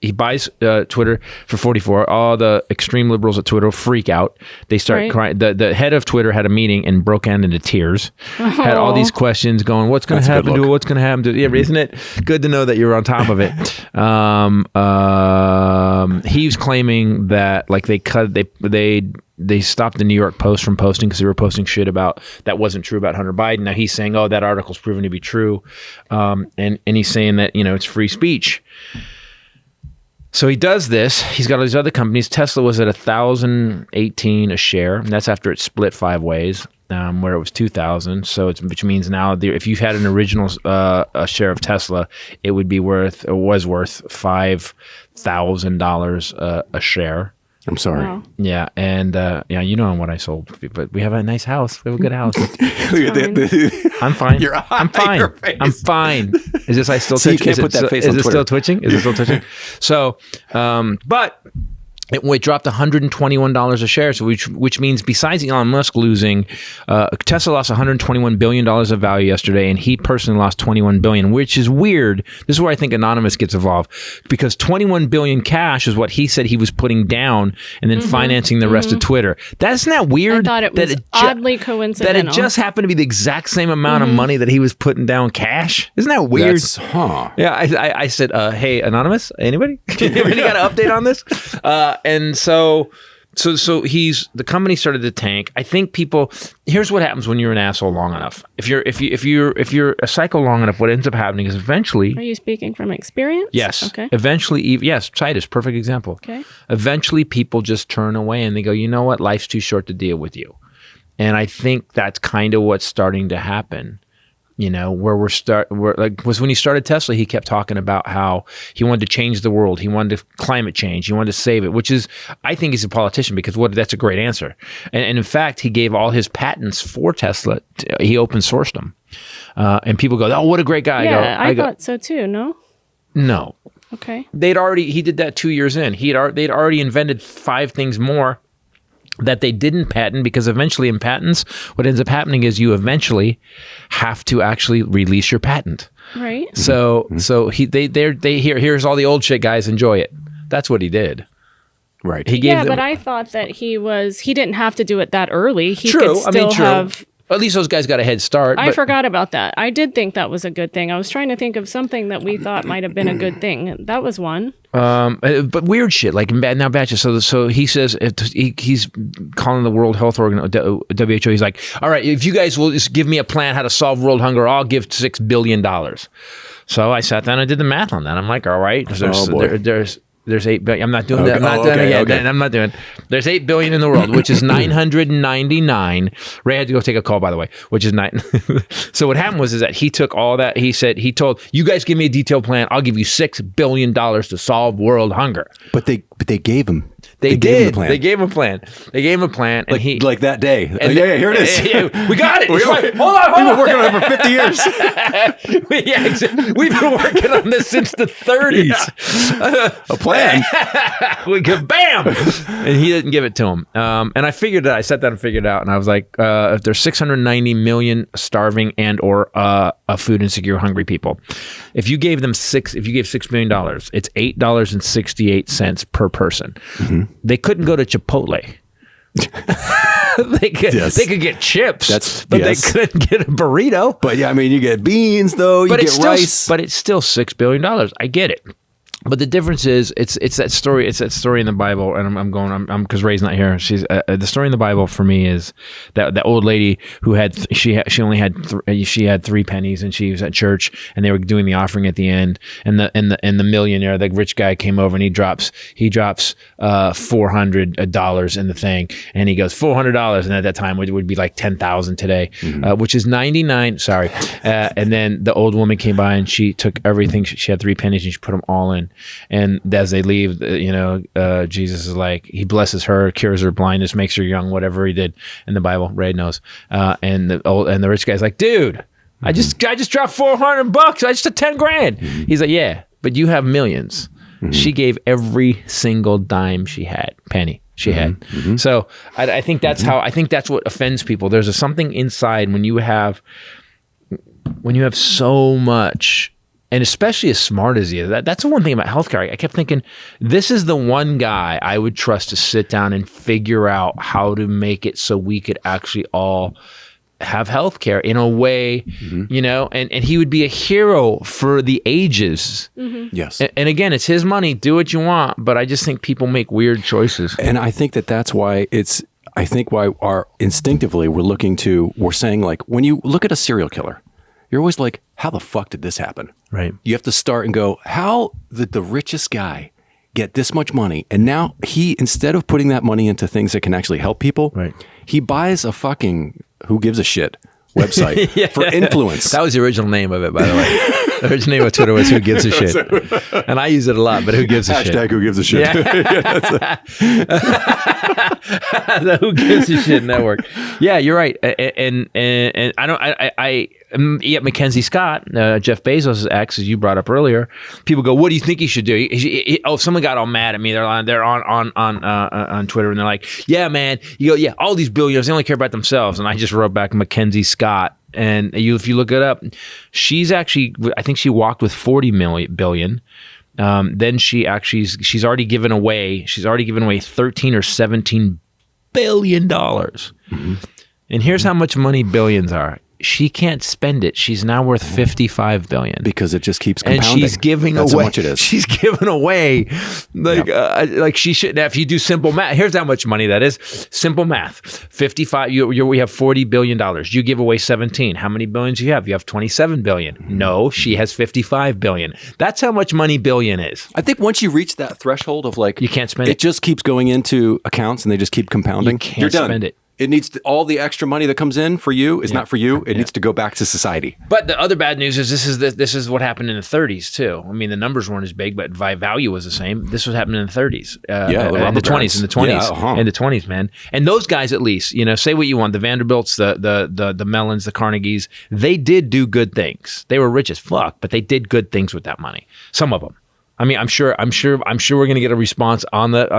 he buys Twitter for 44. All the extreme liberals at Twitter freak out. They start crying. The head of Twitter had a meeting and broke out into tears. Had all these questions going, what's going to happen to it? What's going to happen to it? Yeah, isn't it good to know that you're on top of it? He was claiming that like they stopped the New York Post from posting because they were posting shit about that wasn't true about Hunter Biden. Now he's saying, that article's proven to be true. And he's saying that, it's free speech. So he does this. He's got all these other companies. Tesla was at $1,018 a share. And that's after it split 5 ways, where it was 2,000. So which means now if you had an original a share of Tesla, it was worth $5,000 a share. I'm sorry. Wow. Yeah, and you know what I sold, but we have a nice house. We have a good house. I'm fine. I'm fine. I'm fine. Is this I still? So you can't put that face on Twitter. Is it still twitching? Is it still twitching? So, but. It dropped $121 a share, so which means besides Elon Musk losing, Tesla lost $121 billion of value yesterday, and he personally lost $21 billion, which is weird. This is where I think Anonymous gets involved, because $21 billion cash is what he said he was putting down and then financing the rest of Twitter. Isn't that weird? I thought it was oddly coincidental. That it just happened to be the exact same amount of money that he was putting down cash. Isn't that weird? Yeah, I said, hey, Anonymous, anybody? Anybody got an update on this? And so the company started to tank. I think here's what happens when you're an asshole long enough. If you're a psycho long enough, what ends up happening is eventually. Are you speaking from experience? Yes. Okay. Eventually, yes, Titus, perfect example. Okay. Eventually people just turn away and they go, you know what? Life's too short to deal with you. And I think that's kind of what's starting to happen. Was when he started Tesla, he kept talking about how he wanted to change the world. He wanted to climate change. He wanted to save it, which is, I think he's a politician because that's a great answer. And in fact, he gave all his patents for Tesla. He open sourced them. And people go, oh, what a great guy. Yeah, I thought so too. No? No. Okay. He did that 2 years in. They'd already invented 5 things more that they didn't patent, because eventually in patents, what ends up happening is you eventually have to actually release your patent. Right. So here's all the old shit, guys, enjoy it. That's what he did. Right. But I thought that he didn't have to do it that early. He true. could still have. At least those guys got a head start. I forgot about that. I did think that was a good thing. I was trying to think of something that we thought might have been a good thing. That was one. But weird shit like now batches. So he says he's calling the World Health Organization, WHO. He's like, all right, if you guys will just give me a plan how to solve world hunger, I'll give $6 billion. So I sat down and did the math on that. I'm like, all right, there's 8 billion. I'm not doing that. I'm not doing it yet. I'm not doing. There's 8 billion in the world, which is 999. Ray had to go take a call, by the way, which is 9. So what happened is that he took all that. He told you guys, give me a detailed plan. I'll give you $6 billion to solve world hunger. But they gave him. They did. They gave him a plan. And like that day. Here it is. We got it. Hold on. We've been working on it for 50 years. We've been working on this since the 30s. Yeah. A plan. We go bam, and he didn't give it to him. And I figured it. I sat down and figured it out, and I was like, if there's 690 million starving and or food insecure, hungry people, if you gave $6 billion, it's $8.68 per person. Mm-hmm. They couldn't go to Chipotle. They could get chips, but they couldn't get a burrito. But yeah, I mean, you get beans though. You get rice, but it's still $6 billion. I get it. But the difference is, it's that story. It's that story in the Bible, and I'm because Ray's not here. She's the story in the Bible for me is that old lady who she had 3 pennies, and she was at church, and they were doing the offering at the end, and the millionaire, the rich guy, came over and he drops $400 in the thing, and he goes $400, and at that time it would be like 10,000 today, which is 99. Sorry, and then the old woman came by and she took everything. She had 3 pennies and she put them all in. And as they leave, Jesus is like, he blesses her, cures her blindness, makes her young, whatever he did in the Bible. Ray knows. And the rich guy's like, dude, I just dropped $400. I just took 10 grand. He's like, yeah, but you have millions. She gave every single dime she had, penny she had. So I think that's I think that's what offends people. There's something inside when you have so much and especially as smart as he is. That's the one thing about healthcare. I kept thinking, this is the one guy I would trust to sit down and figure out how to make it so we could actually all have healthcare in a way, you know, and he would be a hero for the ages. Yes. And again, it's his money. Do what you want. But I just think people make weird choices. And I think that's why instinctively we're saying, like, when you look at a serial killer, you're always like, how the fuck did this happen? Right. You have to start and go, how did the richest guy get this much money? And now he, instead of putting that money into things that can actually help people, right, he buys a fucking who gives a shit website for influence. That was the original name of it, by the way. The original name of Twitter was Who Gives a Shit. And I use it a lot, but who gives a shit? Hashtag Who Gives a Shit. Yeah. The Who Gives a Shit network. Yeah, you're right. And Mackenzie Scott, Jeff Bezos' ex, as you brought up earlier, people go, what do you think he should do? Someone got all mad at me. They're on Twitter, and they're like, yeah, man, all these billionaires, they only care about themselves. And I just wrote back Mackenzie Scott. And if you look it up, she's actually, I think she walked with 40 billion. Then she's already given away 13 or 17 billion dollars. And here's how much money billions are. She can't spend it. She's now worth 55 billion because it just keeps compounding. And she's giving That's away. How much it is. She's giving away like she should. Now, if you do simple math, here's how much money that is. Simple math: 55. We have $40 billion. You give away 17. How many billions do you have? You have 27 billion. No, she has 55 billion. That's how much money billion is. I think once you reach that threshold of like you can't spend it. It just keeps going into accounts and they just keep compounding. You can't spend it. It needs all the extra money that comes in for you is not for you. It needs to go back to society. But the other bad news is this is what happened in the 30s too. I mean, the numbers weren't as big, but value was the same. This was happening in the 30s, in the 20s, man. And those guys, at least, say what you want. The Vanderbilts, the Mellons, the Carnegies, they did do good things. They were rich as fuck, but they did good things with that money. Some of them. I mean, I'm sure we're gonna get a response on the.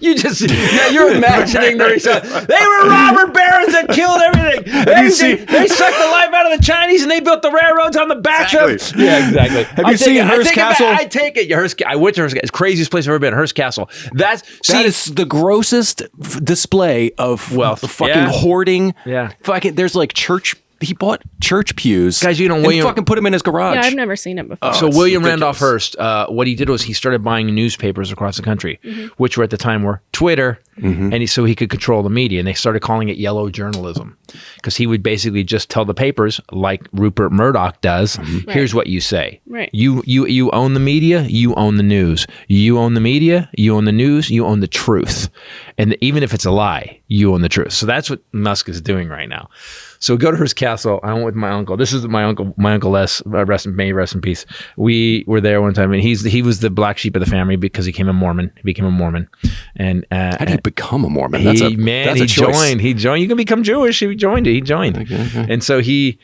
You're imagining the response. They were robber barons that killed everything. They sucked the life out of the Chinese and they built the railroads on the backs of. Yeah, exactly. Have you seen Hearst Castle? I take it. I went to Hearst. It's the craziest place I've ever been. Hearst Castle. That is the grossest display of wealth. Fucking hoarding. Yeah. Fucking. There's like church. He bought church pews, guys. And fucking put them in his garage. Yeah, I've never seen it before. So William Randolph Hearst, what he did was he started buying newspapers across the country, which were at the time were Twitter, and so he could control the media. And they started calling it yellow journalism because he would basically just tell the papers, like Rupert Murdoch does. Here's what you say. Right. You own the media. You own the news. You own the media. You own the news. You own the truth. And even if it's a lie, you own the truth. So that's what Musk is doing right now. So we go to Hearst Castle. I went with my uncle. This is my uncle Les. Rest in peace. We were there one time, and he was the black sheep of the family because he became a Mormon. And how did he become a Mormon? He joined. He joined. You can become Jewish. He joined. Okay. And so me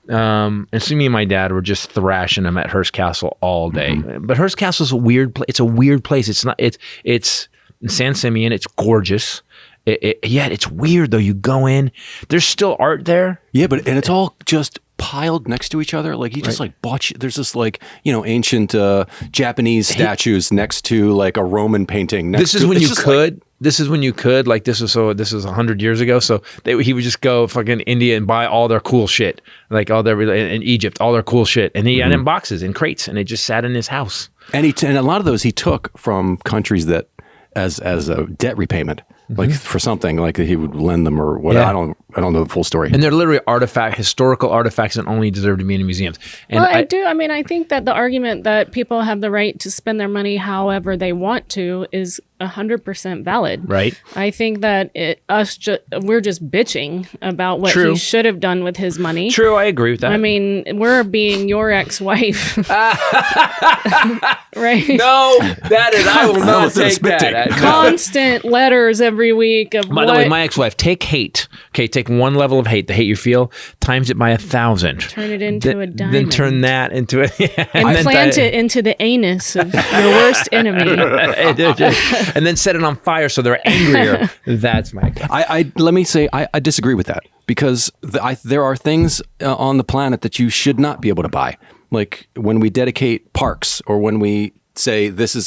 and my dad were just thrashing him at Hearst Castle all day. But Hearst Castle's a weird place. It's a weird place. It's not. It's in San Simeon. It's gorgeous. Yet it's weird though. You go in, there's still art there. Yeah, and it's all just piled next to each other. Like he just like bought. There's this like ancient Japanese statues next to like a Roman painting. This is when you could. This is 100 years ago. So he would just go fucking India and buy all their cool shit, like all their in Egypt, all their cool shit, and he had in boxes, in crates, and it just sat in his house. And a lot of those he took from countries that as a debt repayment. Like for something, like he would lend them or what? Yeah. I don't know the full story. And they're literally historical artifacts that only deserve to be in museums. And I think that the argument that people have the right to spend their money however they want to is 100% valid. Right. I think that we're just bitching about what he should have done with his money. True, I agree with that. I mean, we're being your ex-wife. Right? No, I will not take that. Constant letters every week of By the way, my ex-wife, take hate. Okay, take one level of hate, the hate you feel, times it by 1,000. Turn it into a diamond. Then turn that into a... and plant it into the anus of your worst enemy. And then set it on fire so they're angrier. That's my... Let me say, I disagree with that because there are things on the planet that you should not be able to buy. Like when we dedicate parks or when we say this is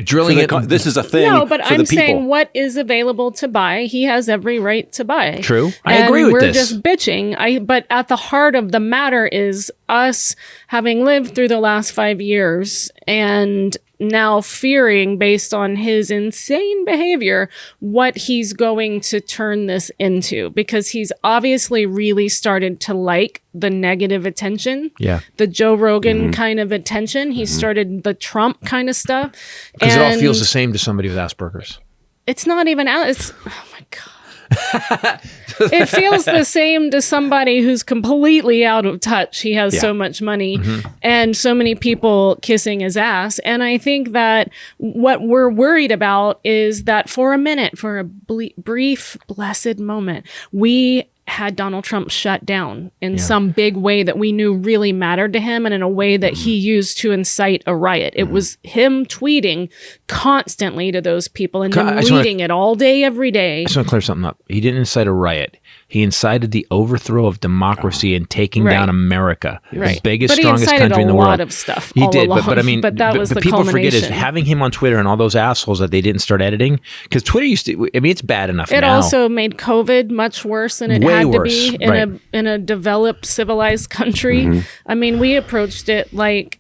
drilling this is a thing. No, but for I'm the people. saying what is available to buy. He has every right to buy. True. I agree with we're this. just bitching. But at the heart of the matter is us having lived through the last 5 years and now fearing, based on his insane behavior, what he's going to turn this into, because he's obviously really started to like the negative attention, the Joe Rogan kind of attention. He started the Trump kind of stuff. Because it all feels the same to somebody with Asperger's. It's not even, it's, oh my God. It feels the same to somebody who's completely out of touch. He has so much money and so many people kissing his ass. And I think that what we're worried about is that for a minute, for a brief, blessed moment, we had Donald Trump shut down in some big way that we knew really mattered to him, and in a way that he used to incite a riot. It was him tweeting constantly to those people and them reading it all day, every day. I just want to clear something up. He didn't incite a riot. He incited the overthrow of democracy and taking down America, the biggest, strongest country in the world. But he incited a lot of stuff. He did, along, but I mean, but that was the people culmination. forget is having him on Twitter and all those assholes that they didn't start editing, because Twitter used to. I mean, it's bad enough. It now. also made COVID much worse than it Way had worse, to be in a developed, civilized country. I mean, we approached it like,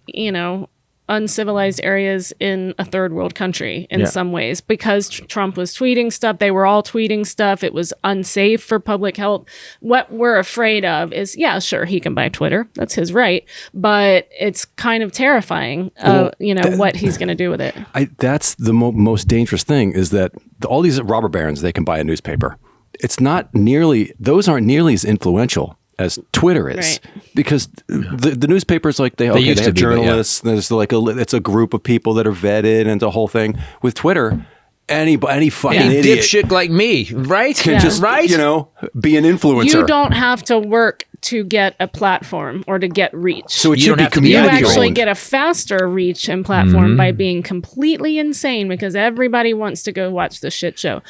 uncivilized areas in a third world country in some ways, because Trump was tweeting stuff. They were all tweeting stuff. It was unsafe for public health. What we're afraid of is, sure, he can buy Twitter. That's his right. But it's kind of terrifying, what he's going to do with it. That's the most dangerous thing, is that all these robber barons, they can buy a newspaper. Those aren't nearly as influential as Twitter is, right. Because the newspapers, like they have journalists. There's like it's a group of people that are vetted and the whole thing. With Twitter, any fucking idiot dipshit like me, right? Can just be an influencer. You don't have to work to get a platform or to get reach. So it You should don't be have to be You community actually owned. get a faster reach and platform by being completely insane, because everybody wants to go watch the shit show.